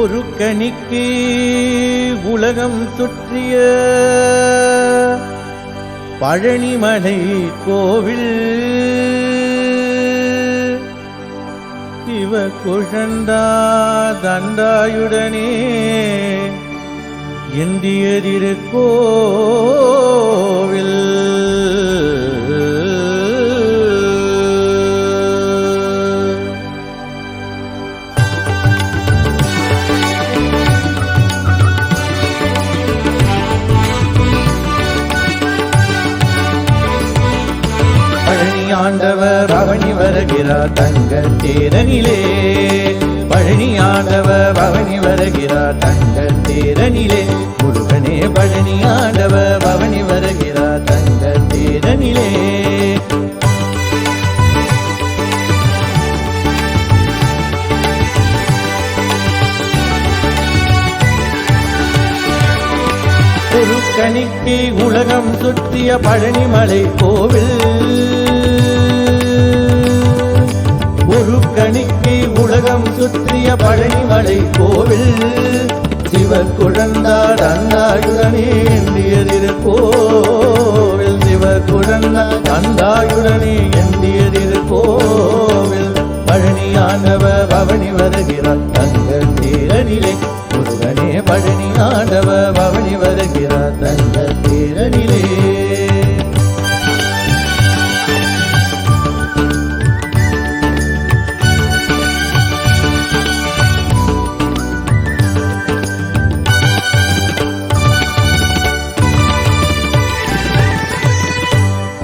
ஒரு கணிக்கு உலகம் சுற்றிய பழனிமலை கோவில் சிவ குழந்தா தண்டாயுடனே எந்தியதிருக்கோவில் பழனி ஆண்டவர் பவனி வருகிறார் தங்க தேரனிலே பழனி ஆண்டவர் பவனி வருகிறார் தங்க தேரனிலே முருகனே பழனி ஆண்டவர் பவனி வருகிறார் தங்க தேரனிலே ஒரு கணிக்கு உலகம் சுற்றிய பழனிமலை கோவில் ஒரு கணிக்கு உலகம் சுற்றிய பழனிமலை கோவில் சிவ குழந்தார் அண்ணாயுடனே எந்தியதிருக்கோவில் சிவ குழந்தார் அண்ணாயுடனே எந்தியதிருக்கோவில் பழனியானவர் பவனி வருகிறார் தங்க தேரனிலே முருகனே பழனி ஆண்டவர் பவனி வருகிறார் தங்க தேரனிலே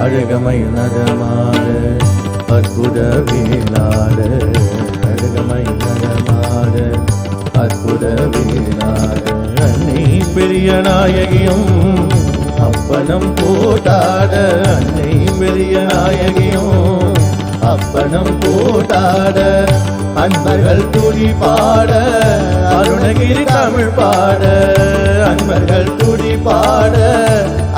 அழகமை நடமாட அற்புத வேளாட அழகமை நடமாட அற்புத வேளாட அன்னை பெரிய நாயகியும் அப்பனம் போட்டாட அன்னை பெரிய நாயகியும் அப்பனம் போட்டாட அன்பர்கள் துடி பாட அருணகிரி தமிழ் பாட அன்பர்கள் துடி பாட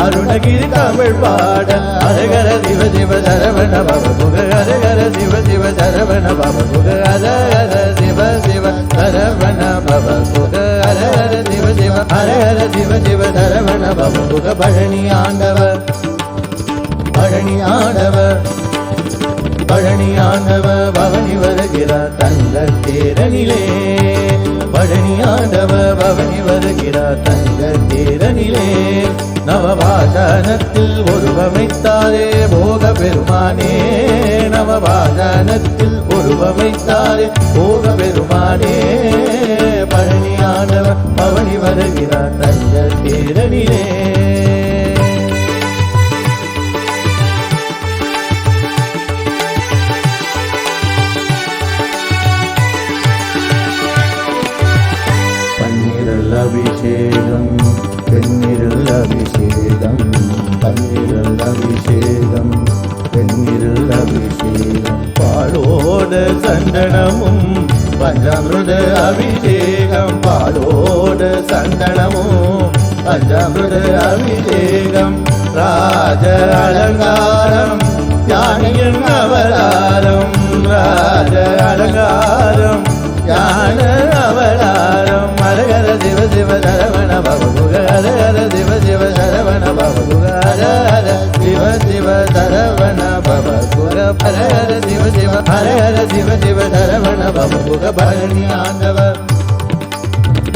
அருணகிரி தமிழ் பாட அரகர சிவ சிவ சரவண பவமுக அரகர சிவ சிவ சரவண பவமுக அரகர சிவ சிவ சரவண பவமுக அரகர சிவ சிவ அரகர சிவ சிவ சரவண பவமுக பழனி ஆண்டவர் பழனி ஆண்டவர் பழனி ஆண்டவர் பவனி வருகிறார் தங்க தேரனிலே பழனி ஆண்டவர் பவனி வருகிறார் தங்க தேரனிலே நவபாஷாணத்தில் உருவமைத்தாரே போக பெருமானே நவபாஷாணத்தில் உருவமைத்தாரே போக பெருமானே பழனி ஆண்டவர் பவனி வருகிறார் தங்க தேரனிலே அபிஷேகம் பெண்ணிருள் அபிஷேகம் பன்னிருள் அபிஷேகம் பெண்ணிருள் அபிஷேகம் பாலோட சந்தனமும் பஞ்சாமிருத அபிஷேகம் பாலோட சந்தனமும் பஞ்சாமிருத அபிஷேகம் ராஜ அலங்காரம் ஞானியின் அவதாரம் ராஜ அலங்காரம் ஞான அவதாரம் அரகர சிவ சிவ சரவண பவமுக அரகர சிவ சிவ சரவண பவமுக அரகர சிவ சிவ சரவண பவமுக அரகர சிவ சிவ அரகர சிவ சிவ சரவண பவமுக பழனி ஆண்டவர்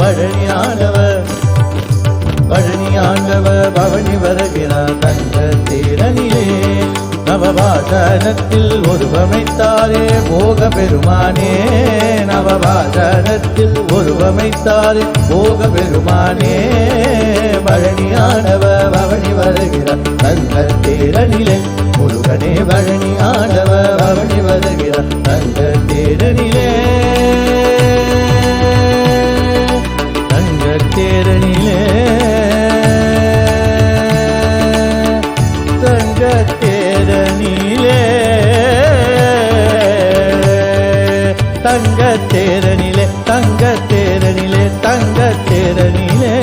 பழனி ஆண்டவர் பழனி ஆண்டவர் பவனி வருகிறார் தங்க தேரனிலே நவபாஷாணத்தில் உருவமைத்தாரே போக பெருமானே நவபாஷாணத்தில் உருவமைத்தாரே போக பெருமானே பழனி ஆண்டவர் பவனி வருகிறார் தங்க தேரனிலே முருகனே பழனி ஆண்டவர் பவனி வருகிறார் தங்க தேரனிலே தங்க தேரனிலே தங்க தேரனிலே தங்க தேரனிலே தங்க தேரனிலே தங்க தேரனிலே